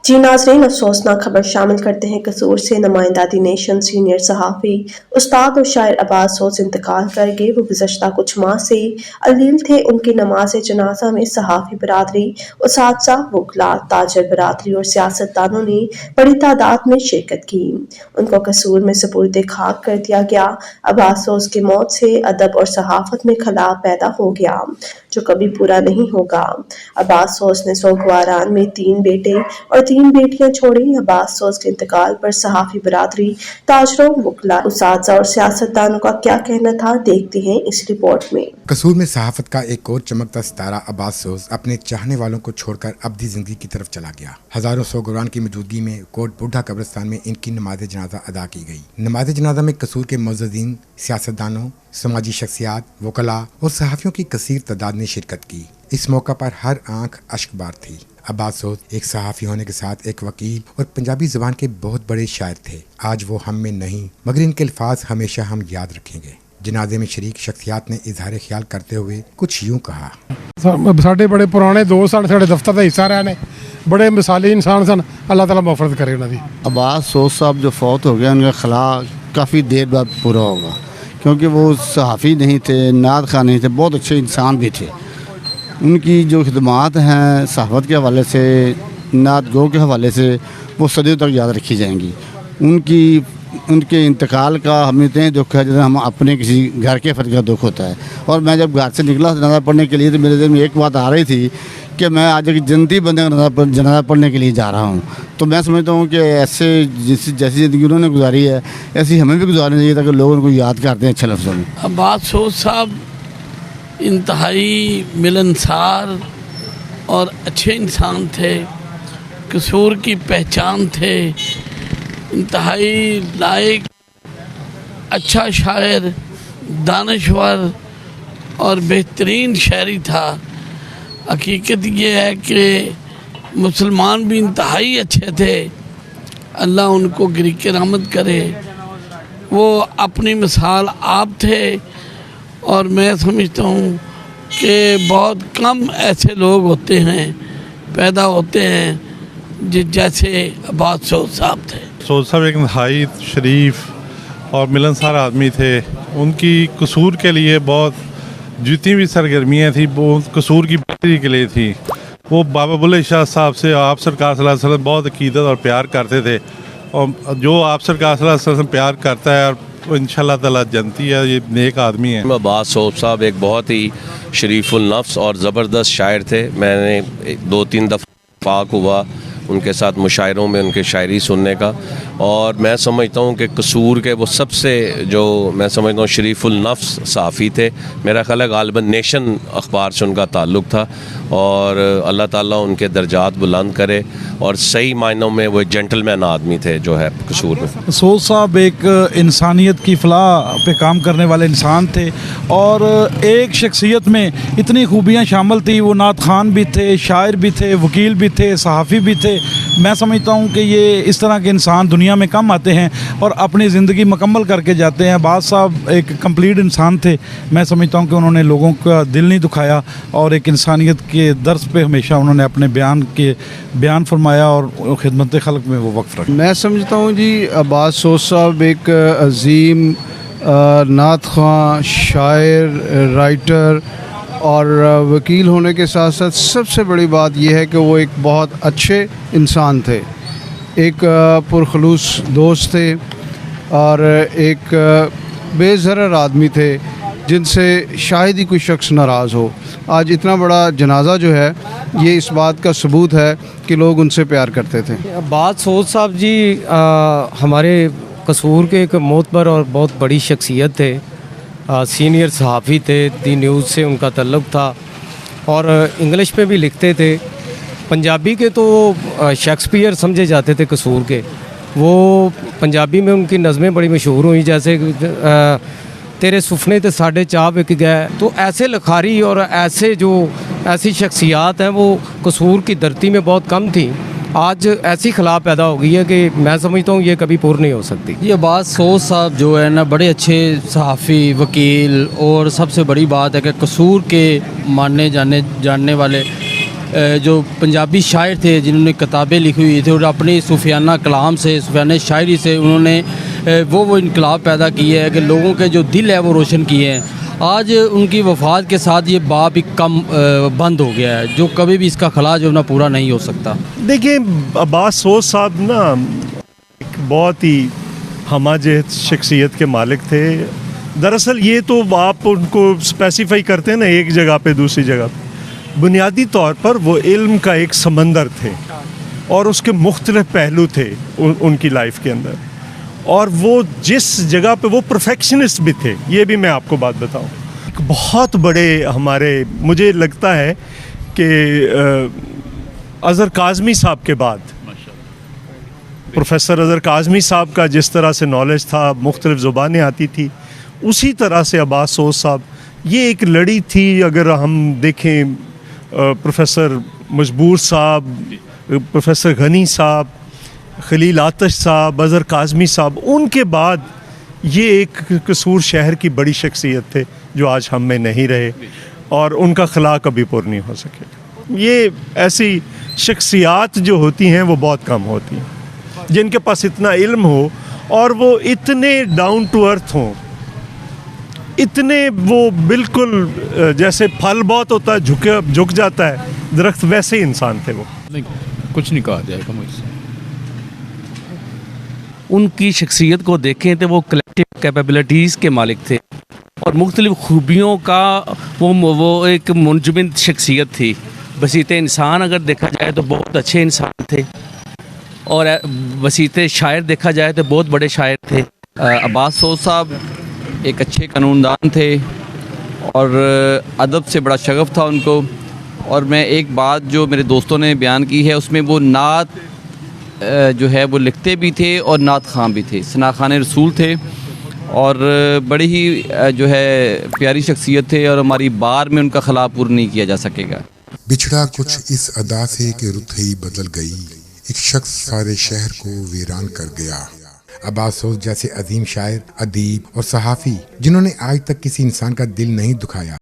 जी नाज़रीन, अफसोसनाक खबर शामिल करते हैं। कसूर से नुमाइंदा दी नेशन सीनियर सहाफ़ी उस्ताद और शायर अब्बास सोज इंतकाल कर गए। वो गुज़श्ता कुछ माह से अलील थे। उनकी नमाज जनाजा में सहाफ़ी बरादरी, उसातिज़ा, वकला, ताजर बरादरी और सियासतदानों ने बड़ी तादाद में शिरकत की। उनको कसूर में सुपुर्द खाक कर दिया गया। अब्बास सोज की मौत से अदब और सहाफ़त में खला पैदा हो गया जो कभी पूरा नहीं होगा। अब्बास सोज ने सोगवारान में 3 बेटे और 3 बेटियां छोड़ी। अब्बास सोज के इंतकाल पर सहाफ़ी बरादरी, ताजरों, वकला, उसातिज़ा और सियासतदानों का क्या कहना था, देखते हैं इस रिपोर्ट में। कसूर में सहाफत का एक और चमकता सितारा अब्बास सोज अपने चाहने वालों को छोड़कर अब्दी जिंदगी की तरफ चला गया। हजारों सोगवारान की मौजूदगी में कोट बुढ़ा कब्रिस्तान में इनकी नमाज जनाजा अदा की गई। नमाज जनाजा में कसूर के मुअज़्ज़िज़ीन, सियासतदानों, समाजी शख्सियात, वकला और सहाफ़ियों की कसीर तादाद ने शिरकत की। इस मौका पर हर आंख अश्कबार थी। अब्बास सोज एक सहाफ़ी होने के साथ एक वकील और पंजाबी ज़बान के बहुत बड़े शायर थे। आज वो हम में नहीं, मगर इनके अल्फाज हमेशा हम याद रखेंगे। जनाजे में शरीक शख्सियात ने इजहार ख्याल करते हुए कुछ यूँ कहा। साढ़े बड़े पुराने दोस्त साढ़े दफ्तर का हिस्सा रहे ने, बड़े मिसाली इंसान सन। अल्लाह ताला मफ़रत करे उन्होंने। अब्बास सोज साहब जो फौत हो गया, उनका खला काफ़ी देर बाद पूरा होगा, क्योंकि वो सहाफ़ी नहीं थे, नात ख़ान नहीं थे, बहुत अच्छे इंसान भी थे। उनकी जो खिदमात हैं सहाफ़त के हवाले से, नात गो के हवाले से, वो सदियों तक याद रखी जाएंगी। उनके इंतकाल का हमें इतने दुख है जैसे हम अपने किसी घर के फ़र्द का दुख होता है। और मैं जब घर से निकला जनाजा पढ़ने के लिए तो मेरे दिल में एक बात आ रही थी कि मैं आज एक जन्नती बंदे का जनाजा पढ़ने के लिए जा रहा हूँ। तो मैं समझता हूँ कि ऐसे जैसी ज़िंदगी उन्होंने गुजारी है ऐसी हमें भी गुजारनी चाहिए ताकि लोग उनको याद करते हैं अच्छे लफ्ज़ों में। अब्बास सोज साहब इंतहाई मिलनसार और अच्छे इंसान थे। कसूर की पहचान थे। इंतहाई लायक, अच्छा शायर, दानश्वर और बेहतरीन शायरी था। हकीकत ये है कि मुसलमान भी इंतहाई अच्छे थे। अल्लाह उनको गिरीक़ रहमत करे। वो अपनी मिसाल आप थे और मैं समझता हूँ कि बहुत कम ऐसे लोग होते हैं, पैदा होते हैं जैसे अब्बास सोज साहब थे। सोज साहब एक नहायत शरीफ और मिलनसार आदमी थे। उनकी कसूर के लिए बहुत जितनी भी सरगर्मियाँ थी वो कसूर की बेहतरी के लिए थी। वो बाबा बुल्ले शाह साहब से आप सरकार सल्लल्लाहु अलैहि वसल्लम बहुत अकीदत और प्यार करते थे। और जो आप सरकार सल्लल्लाहु अलैहि वसल्लम प्यार करता है और इंशाअल्लाह ताला जनती है, ये नेक आदमी है। अब्बास सोज साहब एक बहुत ही शरीफुल नफ्स और ज़बरदस्त शायर थे। मैंने 2-3 दफ़ा फाक हुआ उनके साथ मुशायरों में उनके शायरी सुनने का, और मैं समझता हूँ कि कसूर के वो सबसे जो मैं समझता हूँ शरीफुल नफ्स सहाफ़ी थे। मेरा ख़्याल है ग़ालिबन नेशन अखबार से उनका ताल्लुक़ था और अल्लाह ताला उनके दर्जात बुलंद करे और सही मायनों में वो एक जेंटलमैन आदमी थे जो है कसूर में। सोज साहब एक इंसानियत की फलाह पे काम करने वाले इंसान थे और एक शख्सियत में इतनी खूबियाँ शामिल थी। वो नात ख़ान भी थे, शायर भी थे, वकील भी थे, सहाफ़ी भी थे। मैं समझता हूँ कि ये इस तरह के इंसान दुनिया में कम आते हैं और अपनी ज़िंदगी मुकम्मल करके जाते हैं। अब्बास साहब एक कंप्लीट इंसान थे। मैं समझता हूँ कि उन्होंने लोगों का दिल नहीं दुखाया और एक इंसानियत के दर्स पे हमेशा उन्होंने अपने बयान फरमाया और खिदमत खल्क में वो वक्फ रखा। मैं समझता हूँ जी अब्बास सोज साहब एक अजीम नात ख़्वां, शायर, राइटर और वकील होने के साथ साथ सबसे बड़ी बात यह है कि वो एक बहुत अच्छे इंसान थे, एक पुरखलूस दोस्त थे और एक बेज़रर आदमी थे जिनसे शायद ही कोई शख्स नाराज़ हो। आज इतना बड़ा जनाजा जो है ये इस बात का सबूत है कि लोग उनसे प्यार करते थे। अब्बास सोज साहब जी हमारे कसूर के एक मोतबर और बहुत बड़ी शख्सियत थे। सीनियर सहाफ़ी थे, दी न्यूज़ से उनका तल्लुक़ था और इंग्लिश में भी लिखते थे। पंजाबी के तो शेक्सपियर समझे जाते थे कसूर के। वो पंजाबी में उनकी नज़में बड़ी मशहूर हुई, जैसे तेरे सुफने ते साढ़े चाह बिक गए। तो ऐसे लिखारी और ऐसी शख्सियात हैं वो कसूर की धरती में बहुत कम थी। आज ऐसी खला पैदा हो गई है कि मैं समझता हूँ ये कभी पूर्ण नहीं हो सकती। ये अब्बास सोज साहब जो है ना बड़े अच्छे सहाफ़ी, वकील और सबसे बड़ी बात है कि कसूर के मानने जानने वाले जो पंजाबी शायर थे जिन्होंने किताबें लिखी हुई थी और अपनी सूफियाना कलाम से, सूफियाना शायरी से उन्होंने वो इनकलाब पैदा किए है कि लोगों के जो दिल है वो रोशन किए हैं। आज उनकी वफ़ात के साथ ये बाब एक कम बंद हो गया है, जो कभी भी इसका खला जो ना पूरा नहीं हो सकता। देखिए, अब्बास सोज साहब ना एक बहुत ही हमाजहत शख्सियत के मालिक थे। दरअसल ये तो आप उनको स्पेसिफाई करते हैं ना एक जगह पे दूसरी जगह पे, बुनियादी तौर पर वो इल्म का एक समंदर थे और उसके मुख्तलिफ पहलू थे उनकी लाइफ के अंदर, और वो जिस जगह पे वो परफेक्शनिस्ट भी थे। ये भी मैं आपको बात बताऊं, एक बहुत बड़े हमारे, मुझे लगता है कि अज़हर काज़मी साहब के बाद प्रोफेसर अज़हर काज़मी साहब का जिस तरह से नॉलेज था, मुख्तलिफ ज़ुबानें आती थी, उसी तरह से अब्बास सोज साहब, ये एक लड़ी थी। अगर हम देखें प्रोफेसर मजबूर साहब, प्रोफेसर गनी साहब, खलील आतिश साहब, अज़हर काज़मी साहब, उनके बाद ये एक कसूर शहर की बड़ी शख्सियत थे जो आज हम में नहीं रहे और उनका खला कभी पुर नहीं हो सके। ये ऐसी शख्सियात जो होती हैं वो बहुत कम होती हैं जिनके पास इतना इल्म हो और वो इतने डाउन टू अर्थ हों, इतने वो बिल्कुल जैसे फल बहुत होता है झुक जाता है दरख्त, वैसे इंसान थे वो। नहीं, कुछ नहीं कहा जाएगा मुझसे। उनकी शख्सियत को देखें तो वो कलेक्टिव कैपेबिलिटीज़ के मालिक थे और मुख्तलिफ़ खूबियों का वो एक मुंजमिद शख्सियत थी। बसीते इंसान अगर देखा जाए तो बहुत अच्छे इंसान थे और बसीते शायर देखा जाए तो बहुत बड़े शायर थे। अब्बास सोज साहब एक अच्छे कानूनदान थे और अदब से बड़ा शगफ़ था उनको। और मैं एक बात जो मेरे दोस्तों ने बयान की है उसमें वो नात जो है वो लिखते भी थे और नात खां भी थे, सना खान रसूल थे और बड़ी ही जो है प्यारी शख्सियत थे और हमारी बार में उनका खला पूरा नहीं किया जा सकेगा। बिछड़ा कुछ इस अदा से कि रुत ही बदल गई, एक शख्स सारे शहर को वीरान कर गया। अब्बास सोज जैसे अजीम शायर, अदीब और सहाफ़ी जिन्होंने आज तक किसी इंसान का दिल नहीं दुखाया,